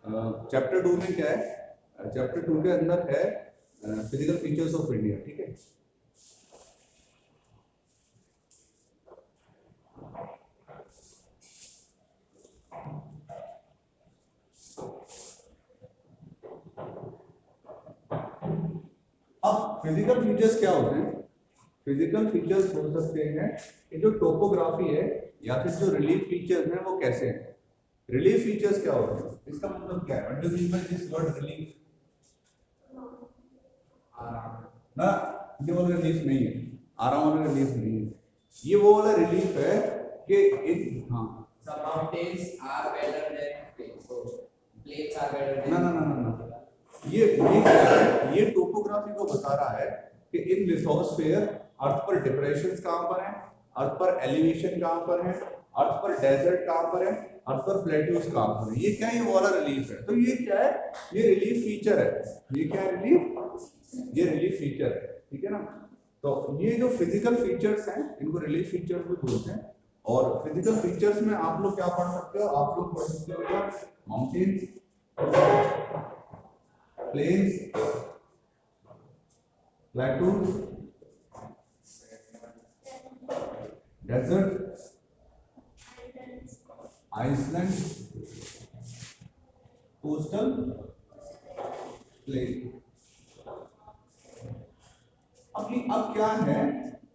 Chapter 2 में क्या है, चैप्टर 2 के अंदर है फिजिकल फीचर्स ऑफ इंडिया। ठीक है, अब फिजिकल फीचर्स क्या होते हैं? फिजिकल फीचर्स हो सकते हैं कि जो टोपोग्राफी है या फिर जो रिलीफ फीचर्स हैं वो कैसे हैं। रिलीफ फीचर्स क्या होते हैं, इसका मतलब क्या है? What do you mean by this word relief? आराम ना, ये वाला रिलीफ नहीं है, आराम वाला रिलीफ नहीं है, ये वो वाला रिलीफ है कि इन, हाँ, Some mountains are better than plains. So plains are better than. ना ना ना ना ना, ये क्या है? ये टोपोग्राफी को बता रहा है कि इन लिथोस्फीयर अर्थ पर डिप्रेशंस कहां पर हैं, अर्थ पर एलिवेशन कहां पर है, अर्थ पर डेजर्ट कहां पर है, अर्थ पर प्लेट्यूज कहां पर है। ये क्या है? ये वाला रिलीफ है। तो ये क्या है? ये रिलीफ फीचर है। ये क्या है? रिलीफ, ये रिलीफ फीचर है। ठीक है ना? तो ये जो फिजिकल फीचर्स हैं इनको रिलीफ फीचर्स भी बोलते हैं। और फिजिकल फीचर्स में आप लोग क्या पढ़ सकते हो? आप लोग पढ़ सकते हो क्या? Mountains, plains, plateaus, desert, island, coastal plain. अब क्या है?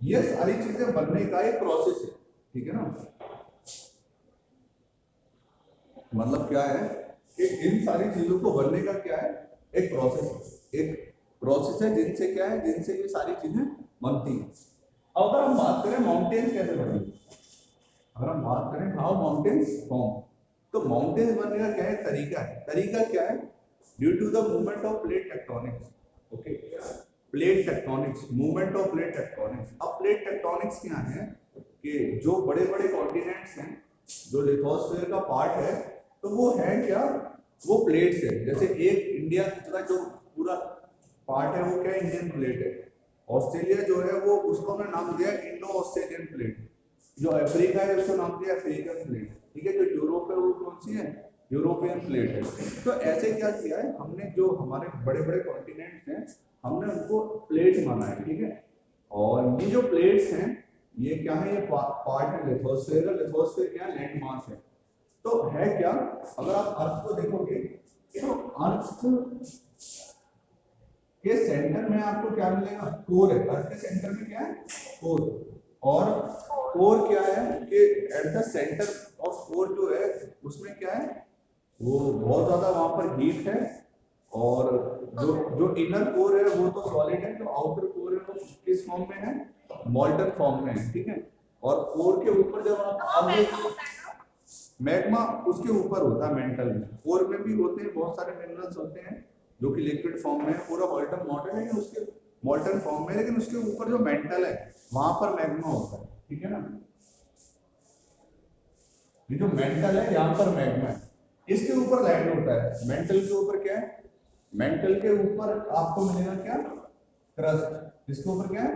ये सारी चीजें बनने का एक प्रोसेस है। ठीक है ना? मतलब क्या है कि इन सारी चीजों को बनने का क्या है? एक प्रोसेस है जिनसे क्या है, जिनसे ये सारी चीजें बनती हैं। अब अगर हम बात करें माउंटेन्स कैसे बनी, अगर हम बात करें हाउ माउंटेन्स फॉर्म, तो माउंटेन्स बनने का क्या है? तरीका क्या है? Due to the movement of plate tectonics. Okay, plate tectonics, movement of plate tectonics. अब प्लेट टेक्टोनिक्स क्या है कि जो बड़े बड़े कॉन्टिनेंट्स हैं, जो लिथोस्फीयर का पार्ट है, तो वो है क्या? वो प्लेट्स है। जैसे एक इंडिया का जो पूरा पार्ट है वो क्या? इंडियन प्लेट है। ऑस्ट्रेलिया जो है वो उसको हमने नाम दिया इंडो ऑस्ट्रेलियन प्लेट। जो अफ्रीका है उसको नाम दिया अफ्रीकन प्लेट। ठीक है, जो यूरोप है वो कौन सी है? यूरोपियन प्लेट है। तो ऐसे क्या किया है हमने, जो हमारे बड़े बड़े कॉन्टिनेंट्स हैं हमने उनको प्लेट माना है। ठीक है, और ये जो प्लेट्स हैं ये क्या है? ये पार्ट है लिथोस्फीयर। लिथोस्फीयर क्या है? लैंड मास है। तो है क्या? अगर आप अर्थ को देखोगे तो अर्थ के सेंटर में आपको क्या मिलेगा? कोर है। अर्थ के सेंटर में क्या है? कोर। और कोर क्या है कि at the centre of core जो है उसमें क्या है? वो बहुत ज्यादा वहां पर हीट है। और जो जो इनर कोर है वो तो सॉलिड है, जो आउटर कोर है वो किस फॉर्म में है? मॉल्टन फॉर्म में है। ठीक है, और कोर के ऊपर जब आप मैग्मा उसके ऊपर होता है मेंटल में। कोर में भी होते हैं बहुत सारे मिनरल्स होते हैं जो कि लिक्विड फॉर्म में है, पूरा मॉल्टन मॉडल है, लेकिन उसके मॉल्टन फॉर्म में, लेकिन उसके ऊपर जो मेंटल है वहां पर मैग्मा होता है। ठीक है ना? ये जो मेंटल है यहाँ पर मैग्मा है, इसके ऊपर लैंड होता है। मेंटल के ऊपर क्या है? मेंटल के ऊपर आपको मिलेगा क्या? क्रस्ट। इसके ऊपर क्या है?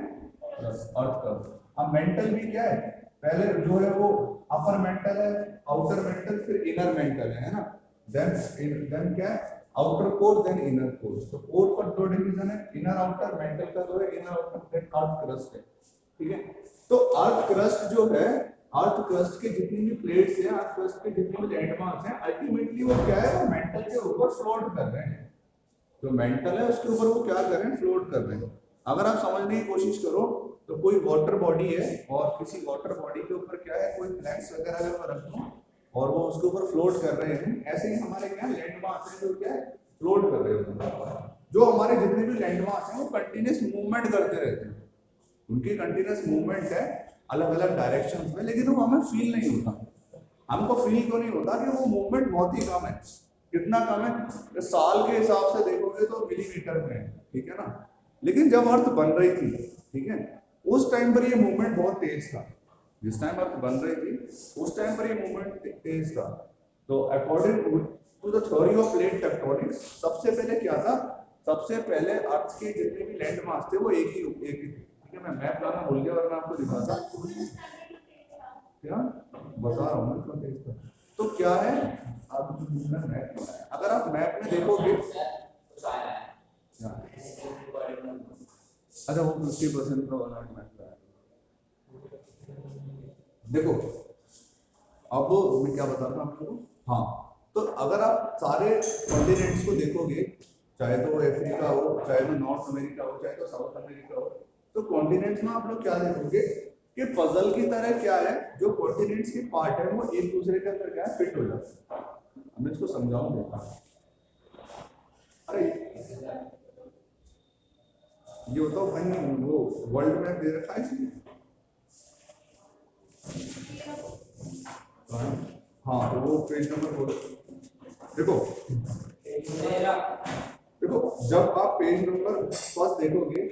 Crust, earth crust. अब मेंटल भी क्या है? पहले जो है वो अपर मेंटल है, आउटर मेंटल, फिर इनर मेंटल है ना? देन क्या है? Outer core, then inner core. तो कोर पर दो डिवीजन है, इनर आउटर। मेंटल का जो है inner outer, then earth crust है। ठीक है, तो अर्थ क्रस्ट जो है, अर्थ क्रस्ट के जितनी भी प्लेट्स हैं, अर्थ क्रस्ट के जितने भी लैंडमार्क्स हैं, अल्टीमेटली वो क्या है? वो मेंटल के ऊपर फ्लोट कर रहे हैं। जो मेंटल है उसके ऊपर वो क्या कर रहे हैं? फ्लोट कर रहे हैं। अगर आप समझने की कोशिश करो तो कोई वाटर बॉडी है और किसी वाटर बॉडी के ऊपर क्या है? कोई फ्लैग्स वगैरह अगर मैं रख दूं और वो उसके ऊपर फ्लोट कर रहे हैं, ऐसे ही हमारे क्या लैंडमार्क्स हैं जो क्या है? फ्लोट कर रहे हैं। जो हमारे जितने भी लैंडमार्क्स हैं वो कंटिन्यूस मूवमेंट करते रहते हैं। उनकी कंटिन्यूस मूवमेंट है अलग अलग डायरेक्शंस में, लेकिन वो हमें फील नहीं होता। हमको फील क्यों नहीं होता? कि वो मूवमेंट बहुत ही कम है। कितना कम है? साल के हिसाब से देखोगे तो मिलीमीटर में है। ठीक है ना? लेकिन जब अर्थ बन रही थी, ठीक है, उस टाइम पर ये मूवमेंट बहुत तेज था। जिस टाइम अर्थ बन रही थी उस टाइम पर ये मूवमेंट तेज था। तो according to the theory of plate tectonics, सबसे पहले क्या था? सबसे पहले अर्थ के जितने भी लैंड मास थे वो एक ही थे। ठीक है, मैं मैप लाना भूल गया वरना आपको दिखाता। क्या बता रहा हूँ मैं? तो क्या है? अब मैप, अगर आप मैप में देखोगे, कुछ आया है अच्छा वो 50% का वाला मैप का है। देखो अब मैं क्या बता रहा हूँ आपको, हाँ तो अगर आप सारे कॉन्टिनेंट्स को देखोगे, चाहे तो अफ्रीका हो, चाहे तो नॉर्थ अमेरिका हो, चाहे तो साउथ अमेरिका हो, तो कॉन्टिनेंट्स में आप लोग क्या देखोगे कि पजल की तरह क्या है, जो कॉन्टिनेंट्स के पार्ट है वो एक दूसरे के अंदर क्या है, फिट हो जाते हैं। मैं इसको समझाऊंगा। अरे ये होता है वो वर्ल्ड मैप दे रखा है इसमें, हाँ तो वो पेज नंबर बोलो। देखो देखो जब आप पेज नंबर फर्स्ट देखोगे,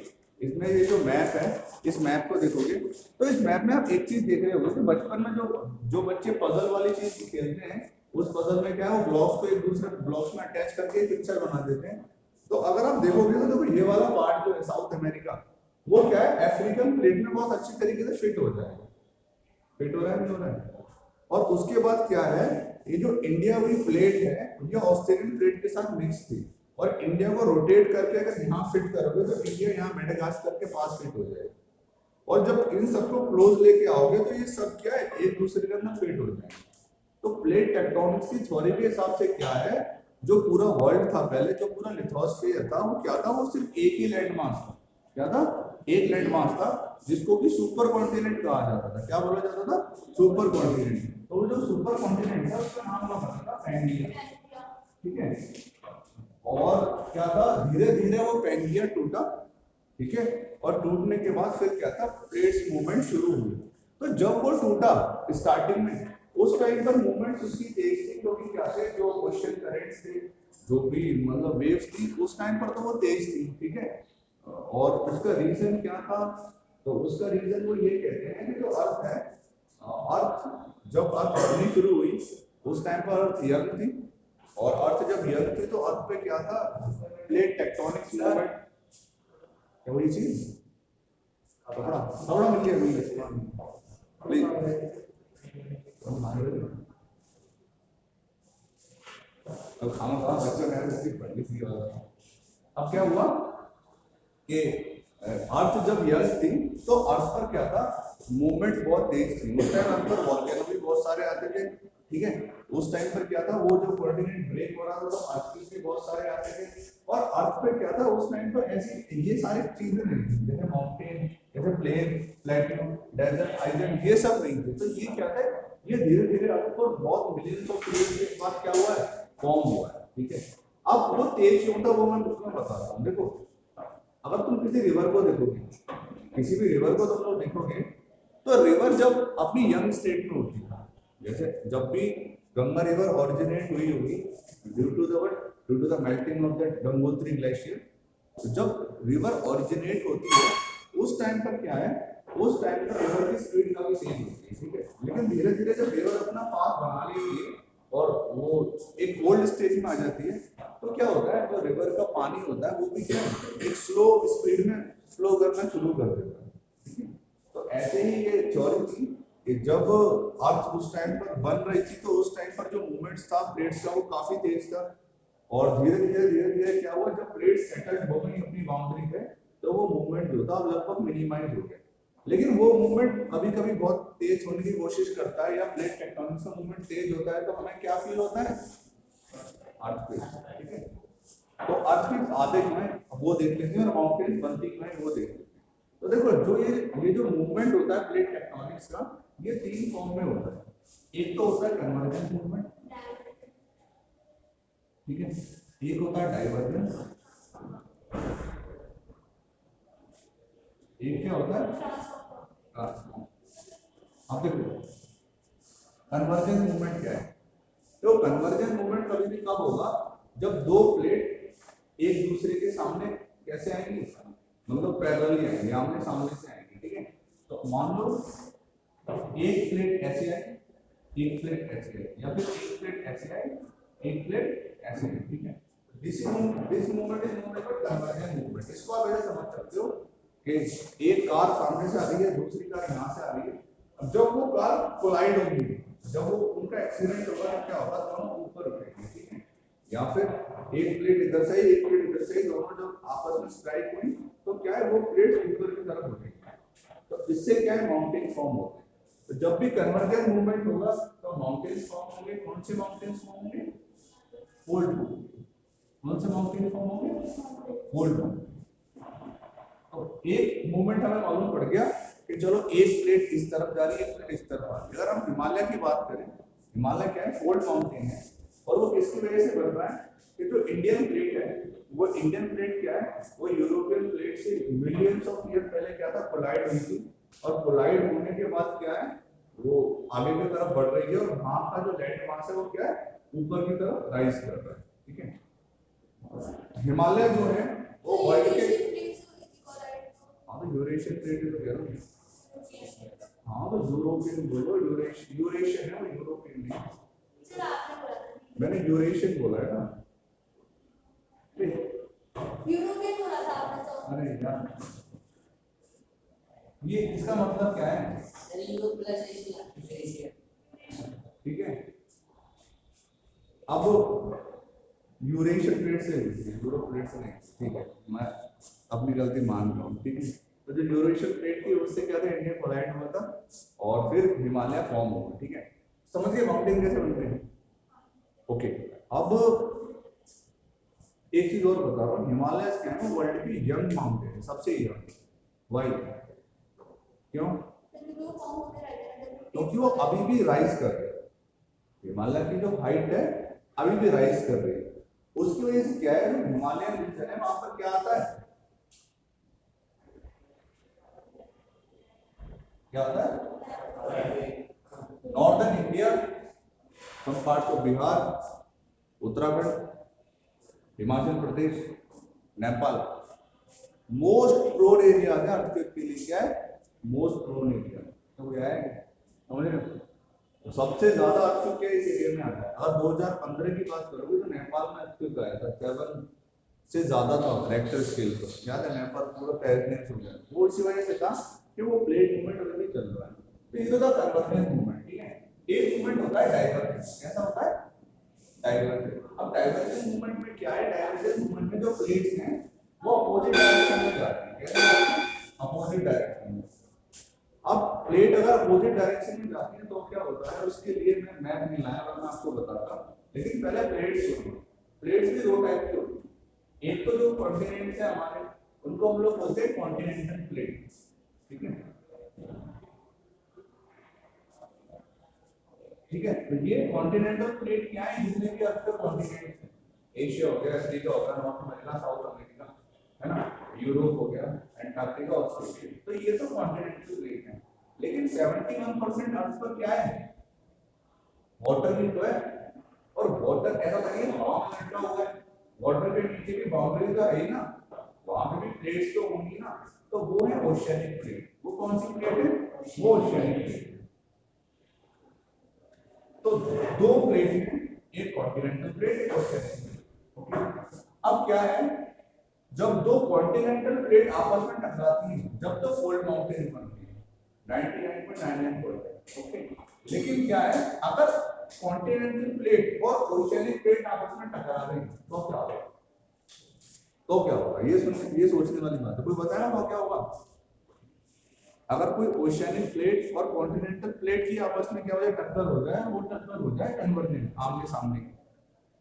इसमें ये जो मैप है, इस मैप को देखोगे तो इस मैप में आप एक चीज देख रहे होगे कि बचपन में जो बच्चे पजल वाली चीज खेलते हैं, उस पजल में क्या है, वो ब्लॉक्स को एक दूसरे ब्लॉक्स में अटैच करके पिक्चर बना देते हैं। तो अगर आप देखोगे तो देखो ये वाला पार्ट जो है साउथ अमेरिका, वो क्या है, अफ्रीकन प्लेट में बहुत अच्छी तरीके से फिट हो जाएगा। फिट हो रहा है नहीं हो रहा है? और उसके बाद क्या है, ये जो इंडिया वाली प्लेट है ये ऑस्ट्रेलियन प्लेट के साथ मिक्स थी, और इंडिया को रोटेट करके अगर यहाँ फिट करोगे तो इंडिया यहाँ मेडागास्कर के पास फिट हो जाएगा। और जब इन सबको क्लोज लेके आओगे तो ये सब क्या है, एक दूसरे के अंदर फिट हो जाएंगे। तो प्लेट टेक्टोनिक्स की थ्योरी के हिसाब से क्या है, जो पूरा वर्ल्ड था पहले, जो पूरा लिथोस्फीयर था, वो क्या था, वो सिर्फ एक ही लैंड मास था। क्या था? एक लैंड मास था, जिसको कि सुपर कॉन्टिनेंट कहा जाता था। क्या बोला जाता था? Super continent. तो वो जो सुपर कॉन्टिनेंट था उसका नाम था पैंगिया। ठीक है, और क्या था, धीरे धीरे वो पैंगिया टूटा। ठीक है, और टूटने के बाद फिर क्या था, प्लेट्स मूवमेंट शुरू हुई। तो जब वो टूटा स्टार्टिंग में, उस टाइम पर मूवमेंट्स उसकी तेज थी, क्योंकि क्या थे, जो ओशन करंट्स थे, जो भी मतलब वेव्स थी, उस टाइम पर तो वो तेज थी। ठीक है, और उसका रीजन क्या था, तो उसका रीजन वो ये कहते हैं कि जो अर्थ है, अर्थ जब अर्थ बननी शुरू हुई उस टाइम पर अर्थ यंग थी, और अर्थ जब यंग थी तो अर्थ पे क्या था, प्लेट टेक्टोनिक्स मूवमेंट। क्या वही चीज, थोड़ा थोड़ा मिल गया प्लीज। अब खाना खा बच्चों ने पढ़ने की अब क्या हुआ कि अर्थ जब यंग थी तो अर्थ पर क्या था, मूवमेंट बहुत तेज थी। उस टाइम अर्थ पर वॉल्केनो भी बहुत सारे आते थे। ठीक है, उस टाइम पर क्या था, वो जो कॉन्टिनेंट ब्रेक हो रहा था तो अर्थक्वेक्स भी बहुत सारे आते थे। और अर्थ पे क्या था, उस टाइम पर ऐसी ये सारी चीजें नहीं थी, जैसे माउंटेन, जैसे प्लेन, प्लेटो, डेजर्ट, आइलैंड, ये सब नहीं थे। तो ये क्या था, ये धीरे धीरे अर्थ पर बहुत मिलियंस ऑफ ईयर्स के बाद क्या हुआ है, फॉर्म हुआ है। ठीक है, अब वो तेज क्यों था वो मैं बुक में बताता हूँ। देखो अगर तुम किसी रिवर को देखोगे, किसी भी रिवर को तुम लोग देखोगे, तो रिवर जब अपनी यंग स्टेट में होती है, जैसे जब भी गंगा रिवर ओरिजिनेट हुई होगी due to the melting of the Gangotri glacier, तो जब रिवर ओरिजिनेट होती है उस टाइम पर क्या है, उस टाइम पर रिवर की स्पीड काफी तेज होती है। ठीक है, लेकिन धीरे धीरे जब रिवर अपना पाथ बना लेती है और वो एक ओल्ड स्टेज में आ जाती है, तो क्या होता है, जो रिवर का पानी होता है वो भी क्या एक स्लो स्पीड में फ्लो करना शुरू कर देता है। ठीक है, तो ऐसे ही ये थ्योरी थी कि जब अर्थ उस टाइम पर बन रही थी तो उस टाइम पर जो मूवमेंट्स था प्लेट्स का वो काफी तेज था, और धीरे धीरे क्या हुआ, जब प्लेट्स सेटल्ड हो गई अपनी बाउंड्री पे तो वो मूवमेंट जो था लगभग मिनिमाइज हो गया। लेकिन वो मूवमेंट कभी कभी बहुत तेज होने की कोशिश करता है, या प्लेट टेक्टोनिक्स का मूवमेंट तेज होता है तो हमें क्या फील होता है, अर्थक्वेक। ठीक है, तो अर्थक्वेक आते क्यों हैं वो देख लेते हैं, और माउंटेन्स बनती क्यों हैं वो देख लेते हैं। तो देखो जो ये जो मूवमेंट होता है प्लेट टेक्टोनिक्स का, ये तीन फॉर्म में होता है। एक तो होता है कन्वर्जेंस मूवमेंट, ठीक है, एक होता है डाइवर्जेंस, एक क्या होता है, अब देखो कन्वर्जेंस मूवमेंट क्या है। तो कन्वर्जेंस मूवमेंट कभी भी कब होगा, जब दो प्लेट एक दूसरे के सामने कैसे आएंगी, मतलब पैरेलली आएंगी, आमने सामने से आएंगी। ठीक है, तो मान लो एक प्लेट ऐसे आई, एक प्लेट ऐसे आई, या फिर एक प्लेट ऐसे आई, एक प्लेट ऐसे आई। ठीक है, this movement is known as convergence movement. इसको आप ऐसे समझ सकते हो कि एक कार सामने से आ रही है, दूसरी कार यहाँ से आ रही है, अब जब वो कार कोलाइड होगी, जब वो उनका एक्सीडेंट होगा तो क्या होगा, दोनों ऊपर उठेंगे। ठीक है, या फिर एक प्लेट इधर से एक प्लेट इधर से, दोनों जब आपस में स्ट्राइक हुई तो क्या है, वो प्लेट ऊपर की तरफ उठेगी, तो इससे क्या है, माउंटेन फॉर्म होते हैं। तो जब भी कन्वर्जेंट मूवमेंट होगा तो माउंटेन्स फॉर्म होंगे। कौन से माउंटेन्स फॉर्म होंगे? फोल्ड। कौन से माउंटेन फॉर्म होंगे? फोल्ड। तो एक मूवमेंट हमें मालूम पड़ गया कि चलो एक प्लेट इस तरफ जा रही है, एक प्लेट इस तरफ आ रही है। अगर हम हिमालय की बात करें, हिमालय क्या है, फोल्ड माउंटेन है, और वो किसकी वजह से बन रहा है कि जो इंडियन प्लेट है, वो इंडियन प्लेट क्या है, वो यूरोपियन प्लेट से मिलियंस ऑफ ईयर पहले क्या था, कोलाइड हुई थी, और कोलाइड होने के बाद क्या है, वो आगे की तरफ बढ़ रही है, और वहां का जो लैंड मास है वो क्या है, ऊपर की तरफ राइज कर रहा है। ठीक है, हिमालय जो है वो वर्ल्ड के, हाँ तो यूरेशियन प्लेट है तो कह रहा हूँ, हाँ तो यूरोपियन बोलो, यूरेशियन है वो, यूरोपियन नहीं, मैंने यूरेशियन बोला है ना, यूरोपियन बोला था आपने तो। अरे यार, ये इसका मतलब क्या है, यूरोप प्लस एशिया। ठीक है, अब यूरेशियन प्लेट से, यूरोप प्लेट से नहीं, ठीक है, मैं अपनी गलती मान रहा हूँ। ठीक है, तो जो यूरेशियन प्लेट थी उससे क्या था, इंडिया कोलाइड हुआ था और फिर हिमालय फॉर्म हुआ। ठीक है, समझिए माउंटेन कैसे बनते हैं। ओके, अब एक चीज और बता रहा हूँ, हिमालय क्या है, वर्ल्ड की यंग माउंटेन है, सबसे यंग। वाई? क्यों? क्योंकि वो अभी भी राइज कर रहे हैं, हिमालय की जो हाइट है अभी भी राइज कर रही है। उसकी वजह से क्या है, हिमालयन रीजन है, वहां पर क्या आता है, क्या आता है, northern India, some parts of Bihar, Uttarakhand, Himachal Pradesh, Nepal, most prone area है अर्थक्वेक के लिए। क्या है? Most prone area. तो क्या है, समझ रहे हो, तो सबसे ज्यादा अर्थक्वेक क्या इस एरिया में आता है। अगर 2015 की बात करोगे तो नेपाल में अर्थक्वेक आया था, 7 से ज्यादा था रेक्टर स्केल पर, याद है, नेपाल पूरा तहस हो गया। वो इसी वजह से था कि वो प्लेट मूवमेंट अभी भी चल रहा है। तो ये तो था कन्वर्जेंस मूवमेंट। ठीक है, एक मूवमेंट होता है डाइवर्जेंस। कैसा होता है? डाइवर्जेंस। अब डाइवर्जेंस मूवमेंट में क्या है, डाइवर्जेंस मूवमेंट में जो प्लेट्स हैं वो अपोजिट डायरेक्शन में जाती है। कैसे जाती है? अपोजिट डायरेक्शन में। अब प्लेट अगर अपोजिट डायरेक्शन में जाती है तो क्या होता है, उसके लिए मैं मैप नहीं लाया वरना आपको बताता, लेकिन पहले प्लेट्स होती है। प्लेट्स भी दो टाइप की होती है, एक तो जो कॉन्टिनेंट्स है हमारे, उनको हम लोग बोलते हैं कॉन्टिनेंटल प्लेट। ठीक है, ठीक है, तो ये कॉन्टिनेंटल प्लेट क्या है, जितने भी अब तक कॉन्टिनेंट्स हैं, एशिया हो गया, अफ्रीका हो गया, नॉर्थ अमेरिका, साउथ अमेरिका, है ना, यूरोप हो गया, एंटार्क्टिका, ऑस्ट्रेलिया, तो ये तो कॉन्टिनेंटल प्लेट है। लेकिन 71% अर्थ पर क्या है, वाटर भी तो है। और वाटर ऐसा नहीं है हवा में लटका हुआ है, वाटर के नीचे भी बाउंड्री तो है ही ना, वहां पे भी प्लेट्स तो होंगी ना, तो वो है ओशियनिक प्लेट। वो कौन सी प्लेट है? वो ओशियनिक प्लेट। तो दो प्लेट हैं, एक कॉन्टिनेंटल प्लेट, एक ओशियनिक प्लेट। ओके, अब क्या है, जब दो कॉन्टिनेंटल प्लेट आपस में टकराती हैं, जब तो फोल्ड माउंटेन बनती है 99.99%। ओके, लेकिन क्या है, अगर कॉन्टिनेंटल प्लेट और ओशियनिक प्लेट आपस में टकरा गई तो क्या होगा? तो क्या होगा, ये सोचने वाली बात है। कोई बताया ना क्या होगा? अगर कोई ओशियनिक प्लेट और कॉन्टिनेंटल प्लेट की आपस में क्या हो जाए, टक्कर हो जाए, वो टक्कर हो जाए कन्वर्जेंट, आमने सामने,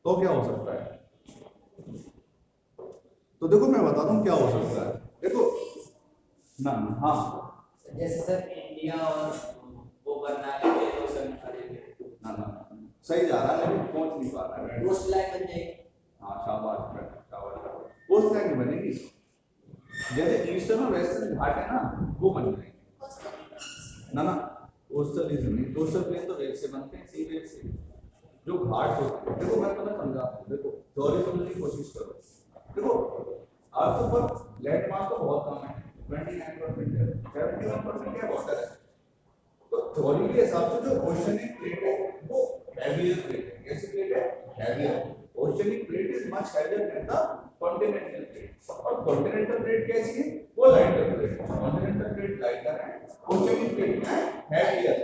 तो क्या हो सकता है? तो देखो मैं बताता हूँ क्या हो सकता है। देखो ना, हाँ, जैसे सर इंडिया और वो बनना है तो सर ना सही जा रहा है, लेकिन पहुंच नहीं पा रहा है। कोस्ट लाइन बन जाएगी। हाँ, शाबाश शाबाश। कोस्ट लाइन बनेगी, जैसे ईस्टर्न और वेस्टर्न घाट है ना, वो बन जाएंगे। ना कोस्टल रीजन नहीं, कोस्टल प्लेन तो वेव से बनते हैं, सी वेव से। जो घाट होते हैं, देखो मैं तुम्हें समझाता हूँ, देखो थ्योरी समझने की कोशिश करो। देखो अर्थ पर लैंड मास तो बहुत कम है, 29% है, 71% क्या वाटर है। तो थ्योरी के हिसाब से जो ओशियनिक प्लेट है वो हैवियर प्लेट है। कैसी प्लेट है? Heavier. Oceanic plate is much heavier than the continental plate. और कॉन्टिनेंटल प्लेट कैसी है? वो लाइटर प्लेट है। कॉन्टिनेंटल प्लेट लाइटर है, ओशियनिक प्लेट क्या है? हैवियर।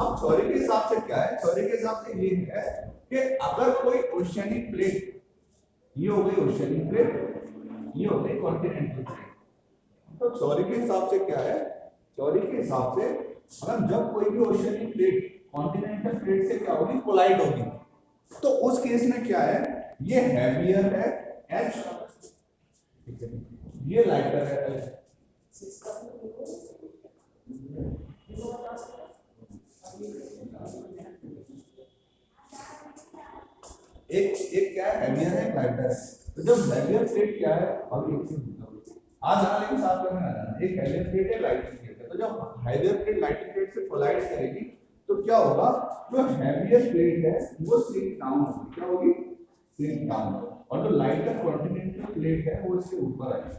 अब थ्योरी के हिसाब से क्या है? थ्योरी के हिसाब से ये है कि अगर कोई ओशियनिक प्लेट ये हो गई ओशियनिक प्लेट, ये हो गई कॉन्टिनेंटल प्लेट। तो थ्योरी के हिसाब से क्या है, थ्योरी के हिसाब से मतलब जब कोई भी ओशियनिक प्लेट कॉन्टिनेंटल प्लेट से क्या होगी, कोलाइड होगी, तो उस केस में क्या है, ये हैवियर है H, ये लाइटर है H। एक क्या है, हैवियर है, लाइटर है। तो जब हैवियर प्लेट क्या है, अभी एक चीज आज आना लेकिन साथ में आ जाना, एक हैवियर प्लेट है, लाइटर प्लेट है। तो जब हैवियर प्लेट लाइटर प्लेट से कोलाइड करेगी तो क्या होगा, जो हैवियर प्लेट है वो सिंक डाउन होगी, क्या होगी, सिंक डाउन, और जो लाइटर कॉन्टिनेंटल प्लेट है वो इसके ऊपर आएगी।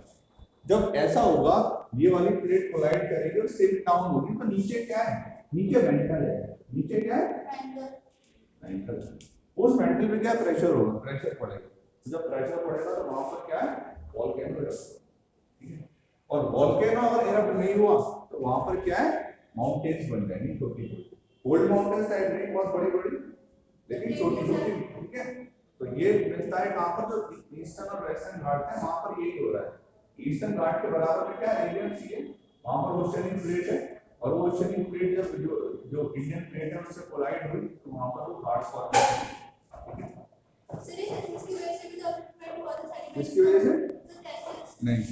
जब ऐसा होगा, ये वाली प्लेट कोलाइड करेगी और सिंक डाउन होगी, तो नीचे क्या है, नीचे मेंटल है, नीचे क्या है, मेंटल। उस मेंटल पे क्या प्रेशर होगा, प्रेशर पड़ेगा। तो जब प्रेशर पड़ेगा तो वहां पर क्या है, वोल्केनो इरप्ट, ठीक है। और वोल्केनो अगर इरप्ट नहीं हुआ तो वहां पर क्या है, माउंटेन्स बन जाएंगी छोटी छोटी। ओल्ड माउंटेन्स टाइप नहीं, बहुत बड़ी बड़ी लेकिन छोटी छोटी, ठीक है। तो ये मिलता है कहां पर, जो ईस्टर्न और वेस्टर्न घाट है वहां पर यही हो रहा है। ईस्टर्न घाट के बराबर में क्या एरिया चाहिए, वहां पर ओशियनिक प्लेट है, और वो ओशियनिक प्लेट जब जो इंडियन प्लेट है उससे कोलाइड हुई तो वहां पर वो घाट फॉर्म हुआ। इसकी वजह से भी तो अपने बहुत सारी इसकी वजह से नहीं,